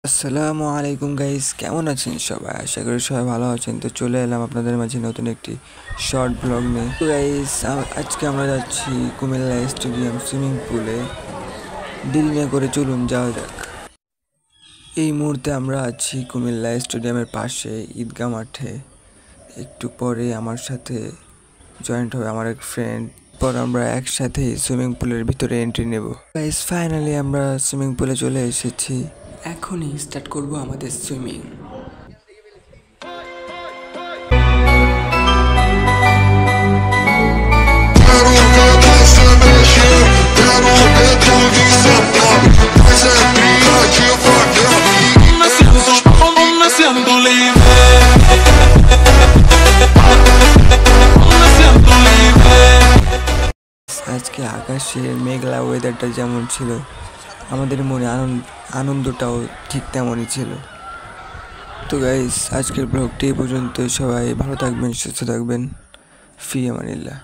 আসসালামু আলাইকুম গাইস, কেমন আছেন সবাই? আশা করি সবাই ভালো আছেন। তো চলে এলাম আপনাদের মাঝে নতুন একটি শর্ট ব্লগ নিয়ে। তো গাইস, আজকে আমরা যাচ্ছি কুমিল্লা স্টেডিয়াম সুইমিং পুলে। দেরি না করে চলুন যাওয়া যাক। এই মুহূর্তে আমরা আছি কুমিল্লা স্টেডিয়ামের পাশে ঈদগাহ মাঠে। একটু পরে আমার সাথে জয়েন্ট হবে আমার এক ফ্রেন্ড। পর আমরা একসাথে সুইমিং পুলের ভিতরে এন্ট্রি নেব। গাইস, ফাইনালি আমরা সুইমিং পুলে চলে এসেছি। এখনই স্টার্ট করব আমাদের সুইমিং। আজকে আকাশের মেঘলা ওয়েদারটা যেমন ছিল, আমাদের মনে আনন্দটাও ঠিক তেমনই ছিল। তো গাইস, আজকের ব্লগটি এই পর্যন্ত। সবাই ভালো থাকবেন, সুস্থ থাকবেন। ফি আমানিল্লাহ।